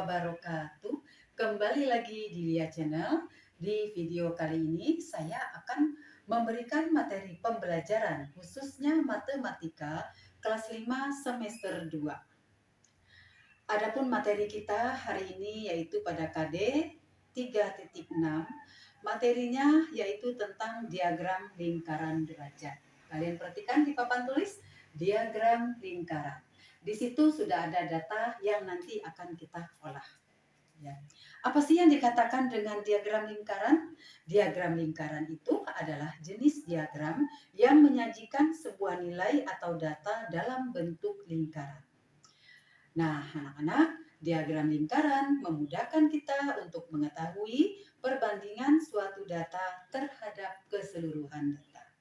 wabarakatuh. Kembali lagi di Lia Channel. Di video kali ini saya akan memberikan materi pembelajaran khususnya matematika kelas 5 semester 2. Adapun materi kita hari ini yaitu pada KD 3.6. Materinya yaitu tentang diagram lingkaran derajat. Kalian perhatikan di papan tulis diagram lingkaran. Di situ sudah ada data yang nanti akan kita olah. Ya. Apa sih yang dikatakan dengan diagram lingkaran? Diagram lingkaran itu adalah jenis diagram yang menyajikan sebuah nilai atau data dalam bentuk lingkaran. Nah, anak-anak, diagram lingkaran memudahkan kita untuk mengetahui perbandingan suatu data terhadap keseluruhan data.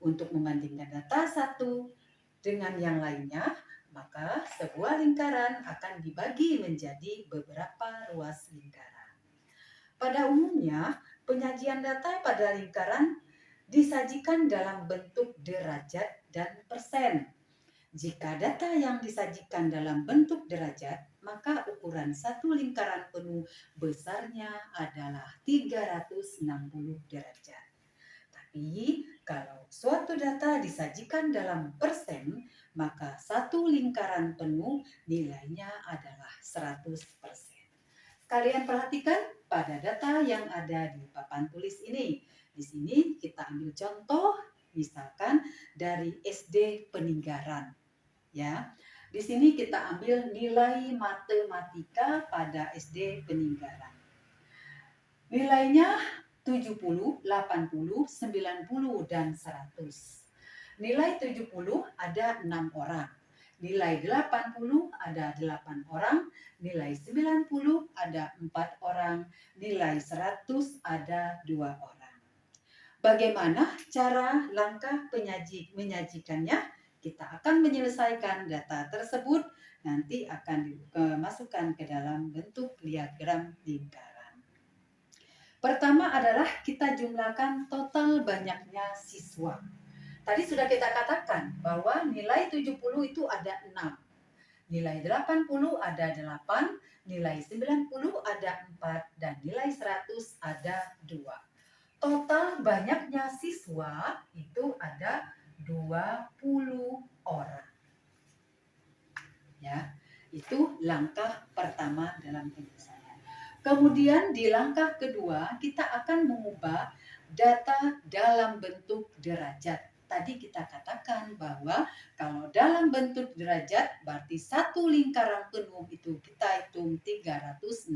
Untuk membandingkan data satu dengan yang lainnya, maka sebuah lingkaran akan dibagi menjadi beberapa ruas lingkaran. Pada umumnya, penyajian data pada lingkaran disajikan dalam bentuk derajat dan persen. Jika data yang disajikan dalam bentuk derajat, maka ukuran satu lingkaran penuh besarnya adalah 360 derajat. Tapi kalau suatu data disajikan dalam persen, maka satu lingkaran penuh nilainya adalah 100%. Kalian perhatikan pada data yang ada di papan tulis ini. Di sini kita ambil contoh, misalkan dari SD Peninggaran. Ya, di sini kita ambil nilai matematika pada SD Peninggaran. Nilainya 70, 80, 90, dan 100. Nilai 70 ada 6 orang. Nilai 80 ada 8 orang. Nilai 90 ada 4 orang. Nilai 100 ada 2 orang. Bagaimana cara langkah menyajikannya? Kita akan menyelesaikan data tersebut. Nanti akan dimasukkan ke dalam bentuk diagram lingkaran. Pertama adalah kita jumlahkan total banyaknya siswa. Tadi sudah kita katakan bahwa nilai 70 itu ada 6. Nilai 80 ada 8, nilai 90 ada 4, dan nilai 100 ada 2. Total banyaknya siswa itu ada 20 orang. Ya, itu langkah pertama dalam penyelesaian. Kemudian di langkah kedua kita akan mengubah data dalam bentuk derajat. Tadi kita katakan bahwa kalau dalam bentuk derajat berarti satu lingkaran penuh itu kita hitung 360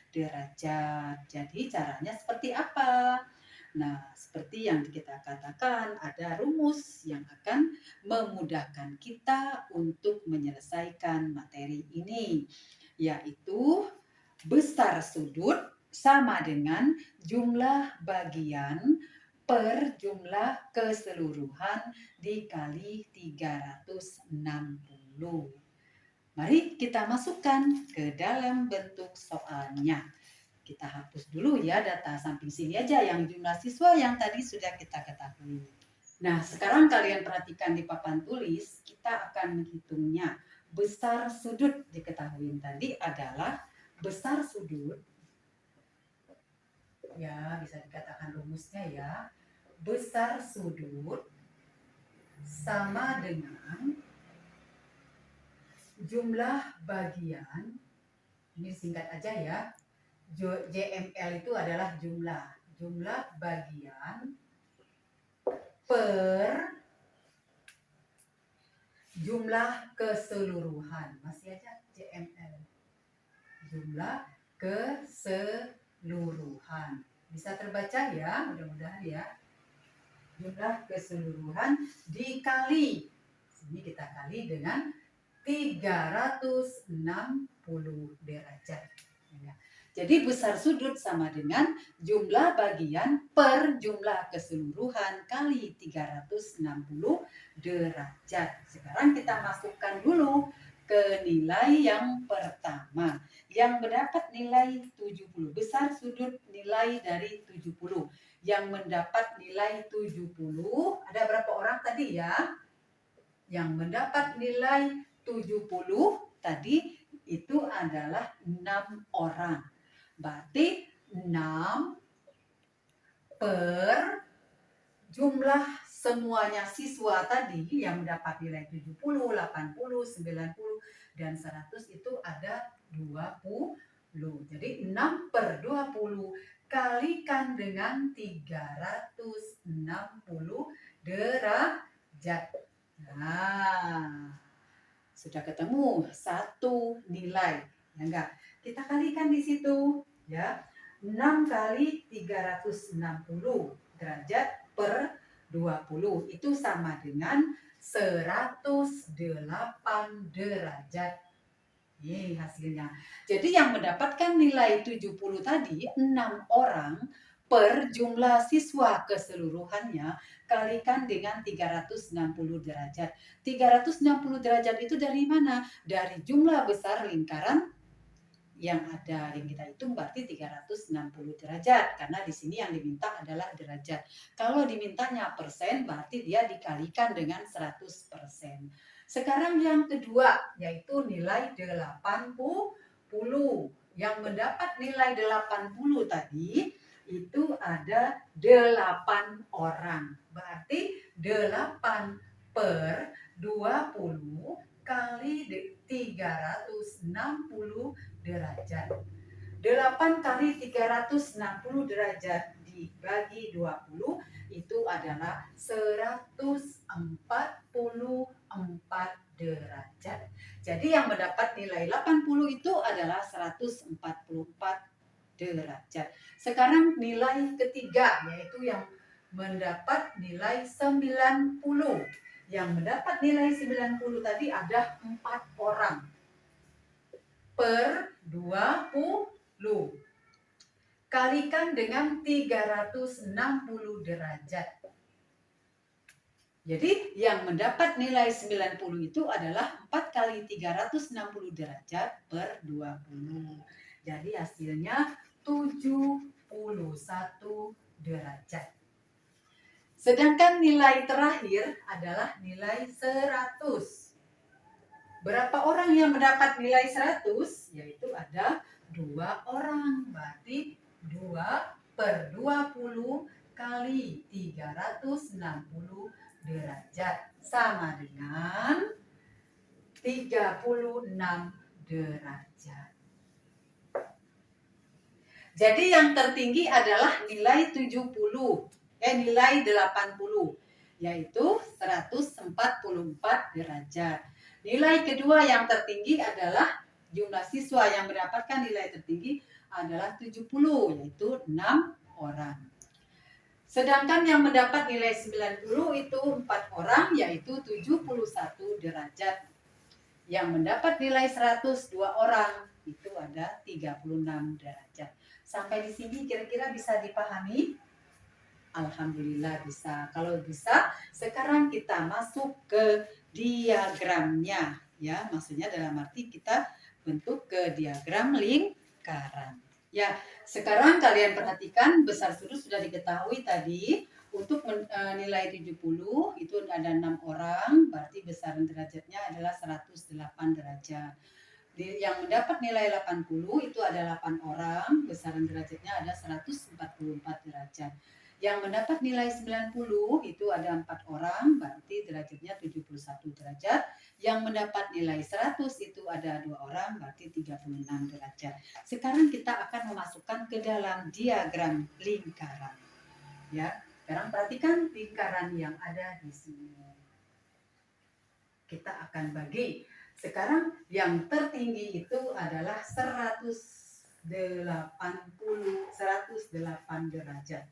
derajat. Jadi caranya seperti apa? Nah, seperti yang kita katakan ada rumus yang akan memudahkan kita untuk menyelesaikan materi ini, yaitu besar sudut sama dengan jumlah bagian per jumlah keseluruhan dikali 360. Mari kita masukkan ke dalam bentuk soalnya. Kita hapus dulu ya data samping sini aja yang jumlah siswa yang tadi sudah kita ketahui. Nah, sekarang kalian perhatikan di papan tulis, kita akan menghitungnya. Besar sudut diketahui tadi adalah besar sudut, ya bisa dikatakan rumusnya ya, besar sudut sama dengan jumlah bagian, ini singkat aja ya, JML itu adalah jumlah bagian per jumlah keseluruhan, masih aja JML, jumlah keseluruhan. Bisa terbaca ya, mudah-mudahan ya. Jumlah keseluruhan dikali, sini kita kali dengan 360 derajat. Ya. Jadi besar sudut sama dengan jumlah bagian per jumlah keseluruhan kali 360 derajat. Sekarang kita masukkan dulu ke nilai yang pertama. Yang mendapat nilai 70. Besar sudut nilai dari 70. Yang mendapat nilai 70, ada berapa orang tadi ya? Yang mendapat nilai 70 tadi itu adalah 6 orang. Berarti 6 per jumlah semuanya siswa tadi yang mendapat nilai 70, 80, 90, dan 100 itu ada 20. Jadi 6 per 20 kalikan dengan 360 derajat. Nah, sudah ketemu satu nilai. Ya enggak? Kita kalikan di situ, ya. 6 kali 360 derajat per 20 itu sama dengan 108 derajat. Ini hasilnya. Jadi yang mendapatkan nilai 70 tadi 6 orang per jumlah siswa keseluruhannya kalikan dengan 360 derajat. 360 derajat itu dari mana? Dari jumlah besar lingkaran yang ada, yang kita hitung berarti 360 derajat, karena di sini yang diminta adalah derajat. Kalau dimintanya persen berarti dia dikalikan dengan 100%. Sekarang yang kedua yaitu nilai 80. Yang mendapat nilai 80 tadi itu ada 8 orang. Berarti 8 per 20 kali 360 derajat. 8 kali 360 derajat dibagi 20 itu adalah 144 derajat. Jadi yang mendapat nilai 80 itu adalah 144 derajat. Sekarang nilai ketiga yaitu yang mendapat nilai 90. Yang mendapat nilai 90 tadi ada 4 orang per 20. Kalikan dengan 360 derajat. Jadi yang mendapat nilai 90 itu adalah 4 kali 360 derajat per 20. Jadi hasilnya 71 derajat. Sedangkan nilai terakhir adalah nilai 100. Berapa orang yang mendapat nilai 100? Yaitu ada 2 orang. Berarti 2 per 20 kali 360 derajat sama dengan 36 derajat. Jadi yang tertinggi adalah nilai 70, nilai 80, yaitu 144 derajat. Nilai kedua yang tertinggi adalah jumlah siswa yang mendapatkan nilai tertinggi adalah 70, yaitu 6 orang. Sedangkan yang mendapat nilai 90 itu 4 orang, yaitu 71 derajat. Yang mendapat nilai 100 2 orang, itu ada 36 derajat. Sampai di sini kira-kira bisa dipahami? Alhamdulillah bisa. Kalau bisa, sekarang kita masuk ke diagramnya. Ya, maksudnya dalam arti kita bentuk ke diagram lingkaran. Ya, sekarang kalian perhatikan besar sudut sudah diketahui tadi. Untuk nilai 70 itu ada 6 orang, berarti besaran derajatnya adalah 108 derajat. Yang mendapat nilai 80 itu ada 8 orang, besaran derajatnya ada 144 derajat. Yang mendapat nilai 90 itu ada 4 orang, berarti derajatnya 71 derajat. Yang mendapat nilai 100 itu ada 2 orang, berarti 36 derajat. Sekarang kita akan memasukkan ke dalam diagram lingkaran. Ya, sekarang perhatikan lingkaran yang ada di sini. Kita akan bagi. Sekarang yang tertinggi itu adalah 108 derajat.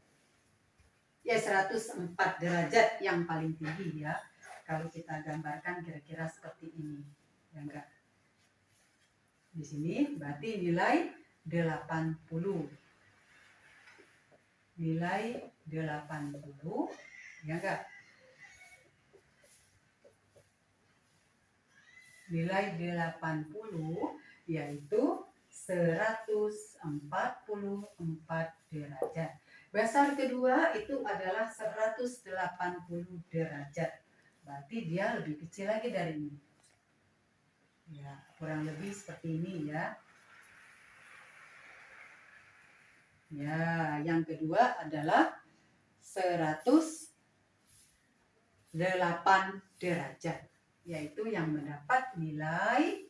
Ya 104 derajat yang paling tinggi ya. Kalau kita gambarkan kira-kira seperti ini. Ya enggak? Di sini berarti nilai 80. Nilai 80. Ya enggak? Nilai 80 yaitu 144 derajat. Besar kedua itu adalah 180 derajat. Berarti dia lebih kecil lagi dari ini. Ya, kurang lebih seperti ini ya. Ya, yang kedua adalah 108 derajat, yaitu yang mendapat nilai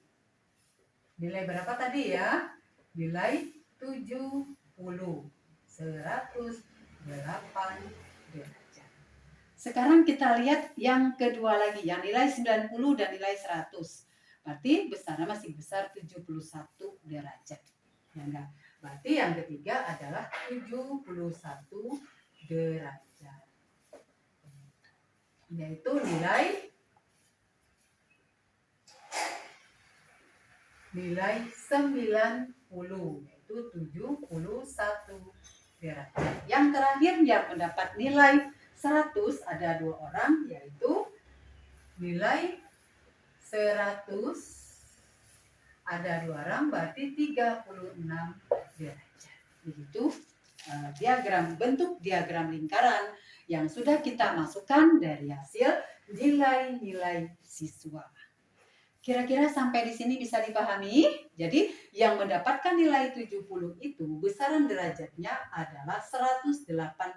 berapa tadi ya? Nilai 70. 108 derajat. Sekarang kita lihat yang kedua lagi, yang nilai 90 dan nilai 100. Berarti besarnya masih besar 71 derajat. Ya enggak? Berarti yang ketiga adalah 71 derajat. Yaitu nilai 90, yaitu 71 derajat. Yang terakhir yang mendapat nilai 100 ada 2 orang, yaitu nilai 100 ada 2 orang, berarti 36 derajat. Begitu bentuk diagram lingkaran yang sudah kita masukkan dari hasil nilai-nilai siswa. Kira-kira sampai di sini bisa dipahami? Jadi yang mendapatkan nilai 70 itu besaran derajatnya adalah 108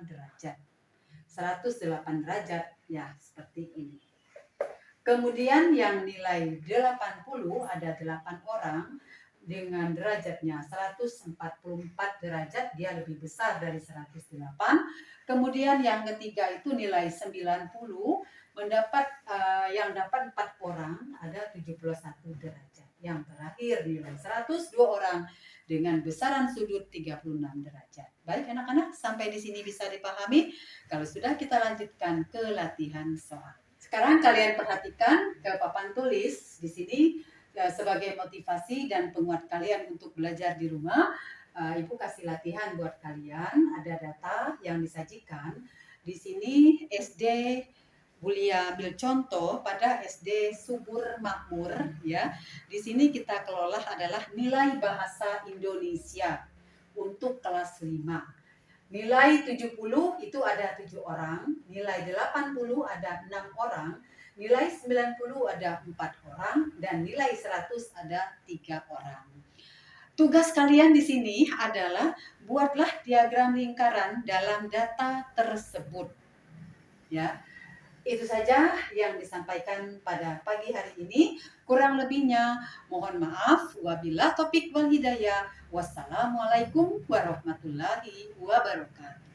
derajat. 108 derajat ya seperti ini. Kemudian yang nilai 80 ada 8 orang dengan derajatnya 144 derajat, dia lebih besar dari 108. Kemudian yang ketiga itu nilai 90 yang dapat 4 orang ada 71 derajat. Yang terakhir nilai 102 orang dengan besaran sudut 36 derajat. Baik anak-anak, sampai di sini bisa dipahami. Kalau sudah, kita lanjutkan ke latihan soal. Sekarang kalian perhatikan ke papan tulis di sini sebagai motivasi dan penguat kalian untuk belajar di rumah. Ibu kasih latihan buat kalian. Ada data yang disajikan di sini. SD Bulia ambil contoh pada SD Subur Makmur ya. Di sini kita kelola adalah nilai bahasa Indonesia untuk kelas 5. Nilai 70 itu ada 7 orang, nilai 80 ada 6 orang, nilai 90 ada 4 orang, dan nilai 100 ada 3 orang. Tugas kalian di sini adalah buatlah diagram lingkaran dalam data tersebut. Ya. Itu saja yang disampaikan pada pagi hari ini. Kurang lebihnya mohon maaf. Wabillahi taufiq wal hidayah. Wassalamualaikum warahmatullahi wabarakatuh.